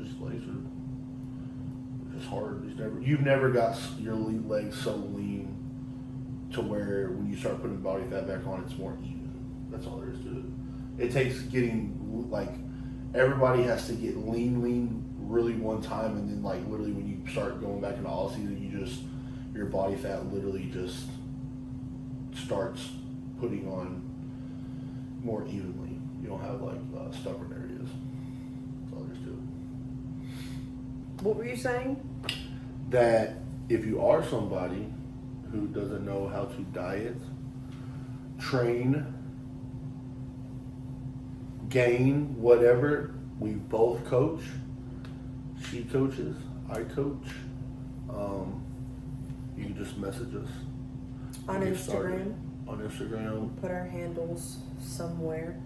Just legs are just hard. You've never got your legs so lean to where when you start putting body fat back on, it's more even. That's all there is to it. It takes getting like everybody has to get lean really one time, and then like literally when you start going back into all season, your body fat literally just starts putting on more evenly. You don't have like stubborn areas. That's all there is to it. What were you saying? That if you are somebody who doesn't know how to diet, train, gain, whatever, we both coach. She coaches, I coach. You can just message us On Get Instagram. started. On Instagram. Put our handles somewhere.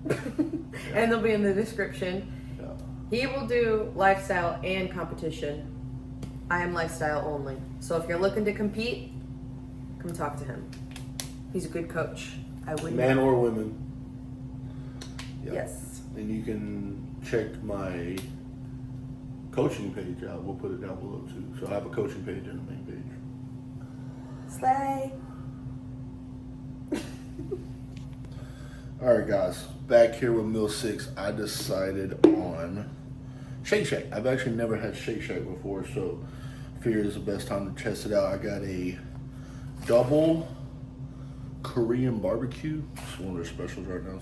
And they'll be in the description. Yeah. He will do lifestyle and competition. I am lifestyle only. So if you're looking to compete, come talk to him. He's a good coach. I would Man or women. Yeah. Yes. And you can check my coaching page out. We'll put it down below too. So I have a coaching page and a main page. Slay. All right, guys. Back here with Meal 6, I decided on Shake Shack. I've actually never had Shake Shack before, so I figured it's the best time to test it out. I got a double Korean barbecue. It's one of their specials right now.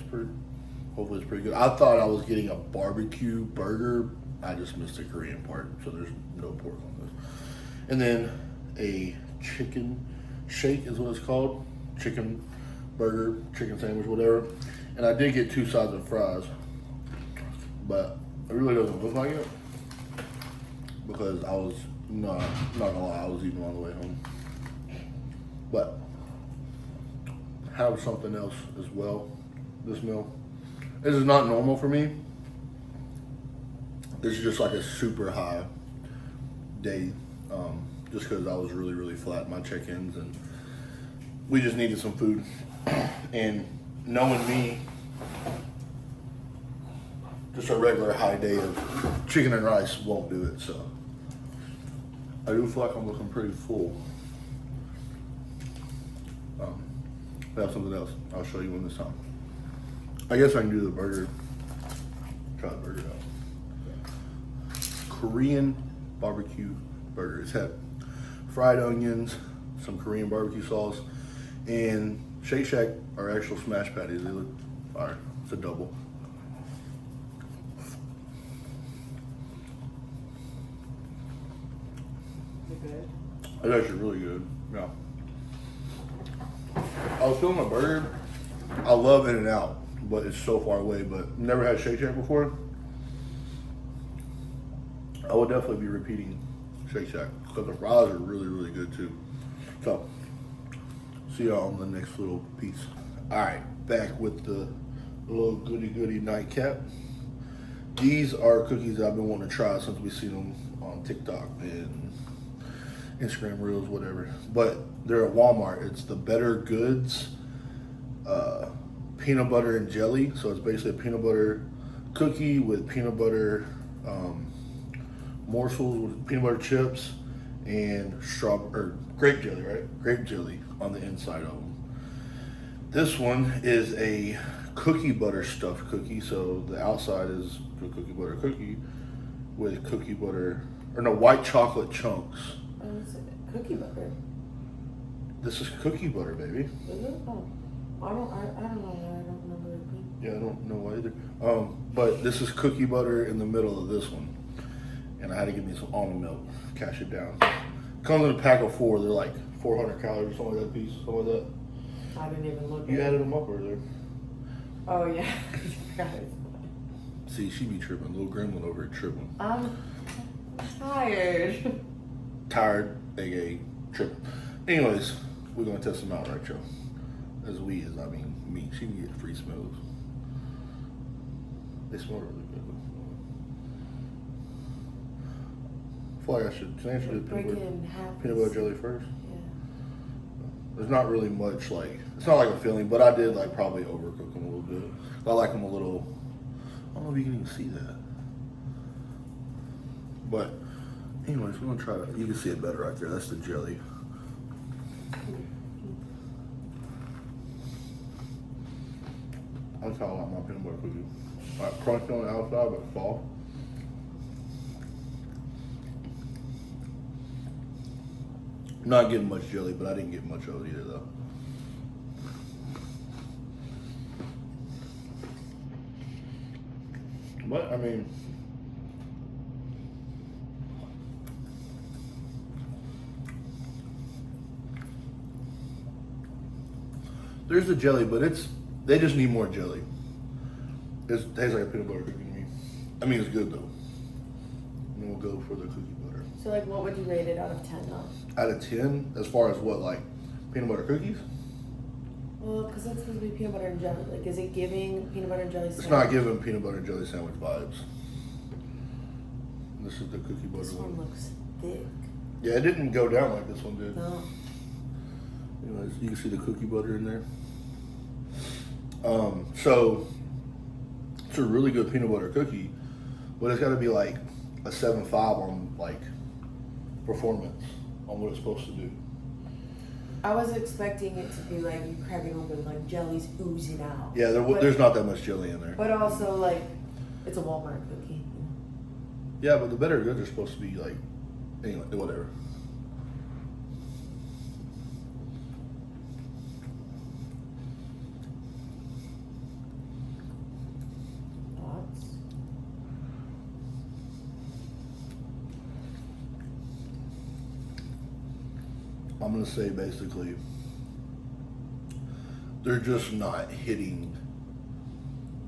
Hopefully it's pretty good. I thought I was getting a barbecue burger I just missed the Korean part, so there's no pork on this. And then a chicken shake is what it's called. Chicken burger, chicken sandwich, whatever. And I did get 2 sides of fries, but it really doesn't look like it because I was not gonna lie, I was eating on the way home. But have something else as well. This meal. This is not normal for me. This is just like a super high day, just because I was really, really flat in my check-ins and we just needed some food. And knowing me, just a regular high day of chicken and rice won't do it, so I do feel like I'm looking pretty full. I have something else I'll show you when this time. I guess I can do the burger. Try the burger out. Korean barbecue burger. It's had fried onions, some Korean barbecue sauce, and Shake Shack are actual smash patties. They look fire. It's a double. Good. It's actually really good. Yeah. I was feeling a burger. I love In-N-Out, but it's so far away. But never had Shake Shack before. I would definitely be repeating Shake Shack because the fries are really, really good too. So, see y'all on the next little piece. All right, back with the little goody nightcap. These are cookies that I've been wanting to try since we seen them on TikTok and Instagram Reels, whatever. But they're at Walmart. It's the Better Goods peanut butter and jelly. So it's basically a peanut butter cookie with peanut butter morsels with peanut butter chips and grape jelly, right? Grape jelly on the inside of them. This one is a cookie butter stuffed cookie. So the outside is a cookie butter cookie with white chocolate chunks. Cookie butter. This is cookie butter, baby. Is it? Oh, I don't know. I don't remember it being. Yeah, I don't know either. But this is cookie butter in the middle of this one. And I had to give me some almond milk, cash it down. Comes in a pack of 4. They're like 400 calories or something like that piece, something like that. I didn't even look You at added it. them up earlier. Oh, yeah. Guys. See, she be tripping. Little gremlin over here tripping. I'm tired. Tired, aka tripping. Anyways, we're gonna test them out, right, y'all? As I mean me. She can get free smells. They smell really good. I feel like can I actually do Break it in half. peanut butter jelly first? Yeah. There's not really much it's not like a filling, but I did like probably overcook them a little bit. I like them a little, I don't know if you can even see that. But anyways, we're gonna try it. You can see it better right there. That's the jelly. That's how I like my peanut butter cookie. Like crunchy on the outside, but soft. Not getting much jelly, but I didn't get much of it either, though. But I mean, there's the jelly, but they just need more jelly. It tastes like a peanut butter cookie to me. I mean, it's good though. And then we'll go for the cookie butter. So, like, what would you rate it out of 10 though? Out of 10, as far as what, like peanut butter cookies? Well, because that's supposed to be peanut butter and jelly. Like, is it giving peanut butter and jelly sandwich? It's not giving peanut butter and jelly sandwich vibes. This is the cookie butter This one looks thick. Yeah, it didn't go down like this one did. No. Anyways, you can see the cookie butter in there. So it's a really good peanut butter cookie, but it's got to be like a 7.5 on like performance on what it's supposed to do. I was expecting it to be like you crack it open, like jelly's oozing out. Yeah, there's not that much jelly in there. But also, like, it's a Walmart cookie. Yeah, but the Better Goods are supposed to be like, anyway, whatever. Thoughts? I'm gonna say basically they're just not hitting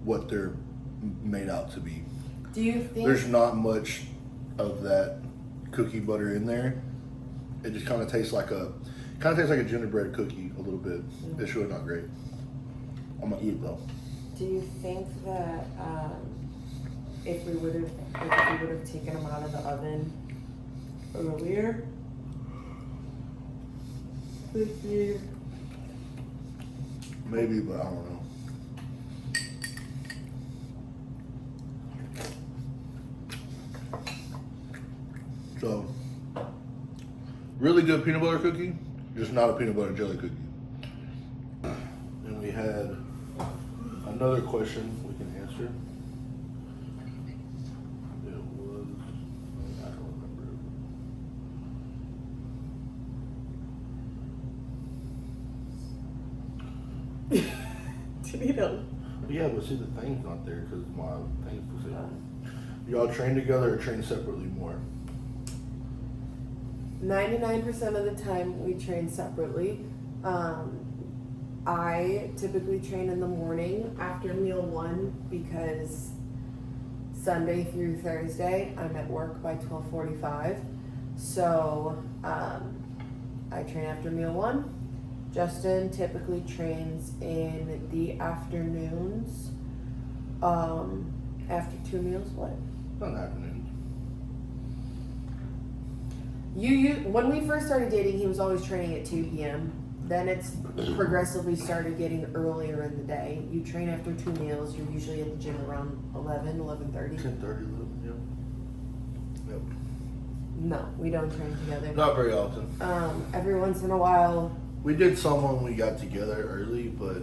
what they're made out to be. Do you think There's not much of that cookie butter in there. It just kind of tastes like a gingerbread cookie a little bit. It's really not great. I'm gonna eat it though. Do you think that if we would have taken them out of the oven earlier, Maybe, but I don't know. So, really good peanut butter cookie, just not a peanut butter jelly cookie. And we had another question we can answer. It was, I don't remember. Yeah, but see, the thing's not there because my thing's disabled. Y'all train together or train separately more? 99% of the time we train separately. I typically train in the morning after meal 1 because Sunday through Thursday I'm at work by 12:45. So I train after meal 1. Justin typically trains in the afternoons after 2 meals. What? Not in the afternoon. When we first started dating, he was always training at 2 p.m. Then it's progressively started getting earlier in the day. You train after 2 meals. You're usually at the gym around 11:30. 10:30, yeah. Yep. No, we don't train together. Not very often. Every once in a while, We did some when we got together early, but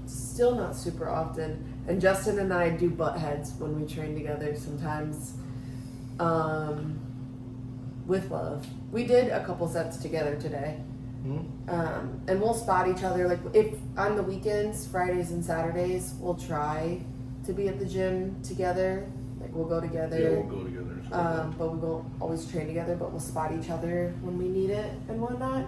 still not super often. And Justin and I do butt heads when we train together sometimes. With love. We did a couple sets together today. And we'll spot each other. Like if on the weekends, Fridays and Saturdays, we'll try to be at the gym together. Like we'll go together. yeah, we'll go together. And stuff. But we won't always train together, but we'll spot each other when we need it and whatnot.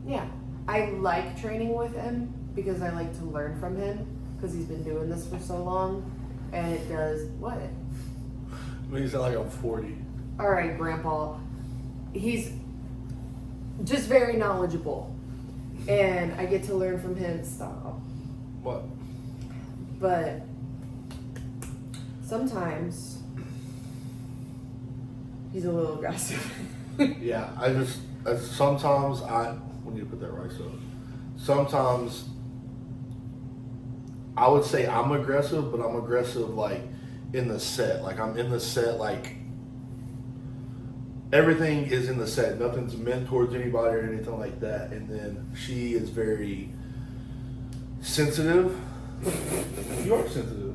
Yeah, I like training with him because I like to learn from him because he's been doing this for so long, and it does what? I mean, you sound like I'm 40. All right, Grandpa. He's just very knowledgeable, and I get to learn from him. Stop. What? But sometimes he's a little aggressive. Yeah, sometimes we need to put that right. So sometimes I would say I'm aggressive, but I'm aggressive like in the set. Like I'm in the set, like everything is in the set. Nothing's meant towards anybody or anything like that. And then she is very sensitive. You are sensitive.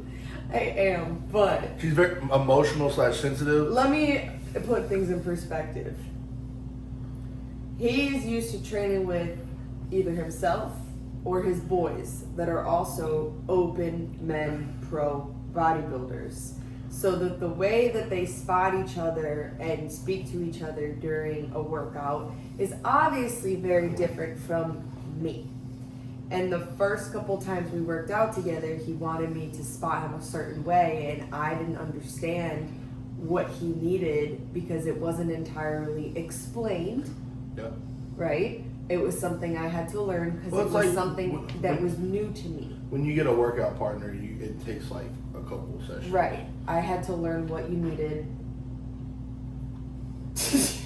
I am, but She's very emotional / sensitive. let me put things in perspective. He's used to training with either himself or his boys that are also open men pro bodybuilders. So that the way that they spot each other and speak to each other during a workout is obviously very different from me. And the first couple times we worked out together, he wanted me to spot him a certain way, and I didn't understand what he needed because it wasn't entirely explained, Yeah. right? It was something I had to learn because Well, it it's was like something that was new to me. When you get a workout partner, it takes like a couple of sessions. Right. I had to learn what you needed. Just